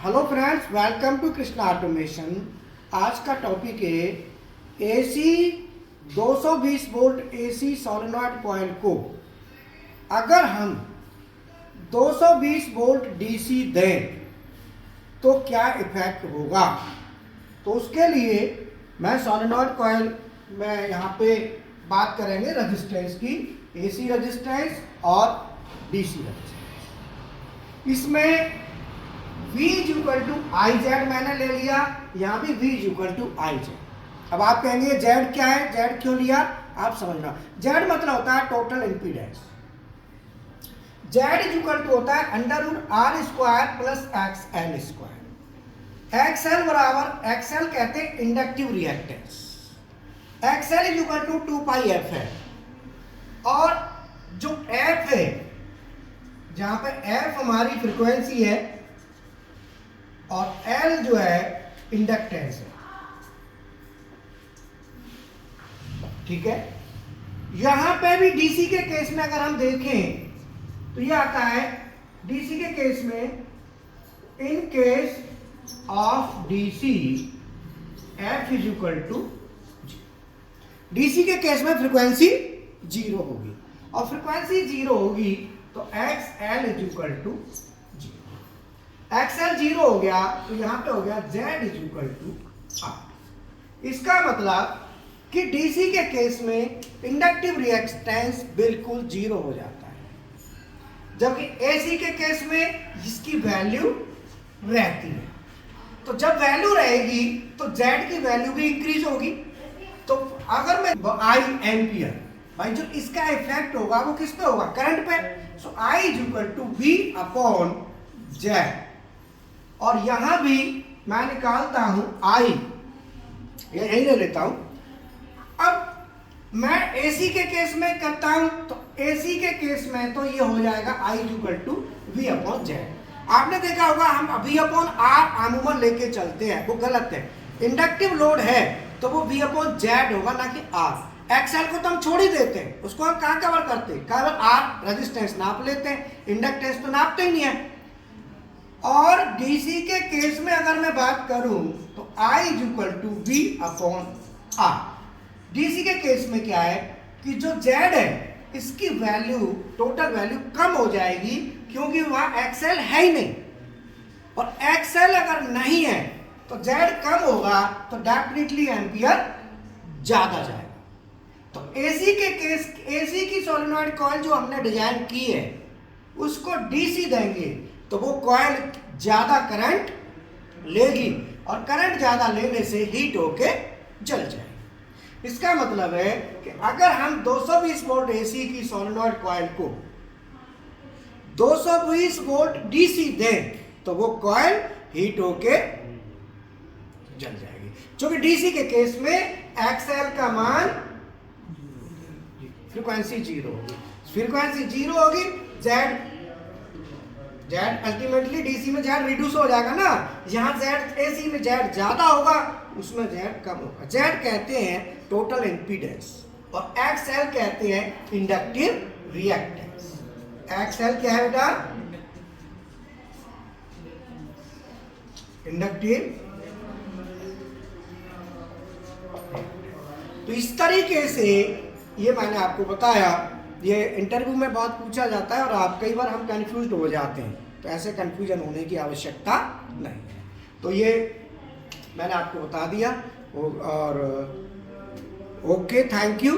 Hello friends, welcome to Krishna automation. आज का topic है AC 220 volt AC solenoid coil को अगर हम 220 वोल्ट डीसी दें तो क्या इफेक्ट होगा। तो उसके लिए मैं सोलेनॉइड कॉइल में यहाँ पे बात करेंगे रेजिस्टेंस की, एसी रेजिस्टेंस और डीसी रेजिस्टेंस। इसमें V equal to I Z मैंने ले लिया, यहाँ भी V equal to I Z. अब आप कहेंगे Z क्या है, Z क्यों लिया, आप समझना। Z मतलब होता है total impedance. Z equal to होता है under root R square plus X L square. XL बराबर, एक्सएल कहते हैं inductive reactance. XL equal to 2 pi F है, और जो एफ है, जहां पे एफ हमारी फ्रीक्वेंसी है और L जो है इंडक्टेंस है, ठीक है। यहां पे भी डीसी के केस में अगर हम देखें तो ये आता है डीसी के केस में, in case of DC F is equal to, DC के केस में फ्रीक्वेंसी 0 होगी, और फ्रीक्वेंसी 0 होगी तो X L is equal to, XL 0 हो गया तो यहां पे हो गया Z is equal to R. इसका मतलब कि डीसी के केस में इंडक्टिव रिएक्टेंस बिल्कुल 0 हो जाता है, जबकि एसी के केस में इसकी वैल्यू रहती है। तो जब वैल्यू रहेगी तो Z की वैल्यू भी इंक्रीज होगी। तो अगर मैं आई एम्पियर, भाई जो इसका इफेक्ट होगा वो किस पे होगा, करंट पे। So I is equal to V upon Z, और यहां भी मैं निकालता हूं आई, यही ले लेता हूं। अब मैं एसी के केस में करता हूं तो एसी के केस में तो ये हो जाएगा I equal to V upon Z. आपने देखा होगा हम वी अपॉन आर आमूमन लेके चलते हैं, वो गलत है। इंडक्टिव लोड है तो वो वी अपॉन जेड होगा, ना कि आर। एक्सएल को तो हम छोड़ ही देते हैं, उसको हम कहां कवर करते हैं, केवल आर रेजिस्टेंस नाप लेते हैं, इंडक्टेंस तो नापते ही नहीं है। और डीसी के केस में अगर मैं बात करूं तो I is equal to V upon R. DC के केस में क्या है कि जो Z है इसकी वैल्यू, टोटल वैल्यू कम हो जाएगी, क्योंकि वहां एक्सएल है ही नहीं, और एक्सएल अगर नहीं है तो Z कम होगा तो डेफिनेटली एम्पियर ज्यादा जाएगा। तो एसी के केस, एसी की सोलेनॉइड कॉइल जो हमने डिजाइन की है उसको डीसी देंगे तो वो कॉइल ज्यादा करंट लेगी, और करंट ज्यादा लेने से हीट होके जल जाएगी। इसका मतलब है कि अगर हम 220 वोल्ट एसी की सोलेनॉइड कॉइल को 220 वोल्ट डीसी दें तो वो कॉइल हीट होके जल जाएगी, क्योंकि डीसी के केस में एक्सएल का मान फ्रीक्वेंसी 0 होगी, फ्रीक्वेंसी 0 होगी, जेड अल्टीमेटली डीसी में जेड रिड्यूस हो जाएगा ना। यहां जेड एसी में जेड ज्यादा होगा, उसमें जेड कम होगा। जेड कहते हैं टोटल इंपीडेंस, और एक्सएल कहते हैं इंडक्टिव रिएक्टेंस। एक्सएल क्या है बेटा, इंडक्टिव। तो इस तरीके से ये मैंने आपको बताया, ये इंटरव्यू में बहुत पूछा जाता है और आप कई बार हम कंफ्यूज हो जाते हैं, तो ऐसे कंफ्यूजन होने की आवश्यकता नहीं है। तो ये मैंने आपको बता दिया, और ओके, थैंक यू।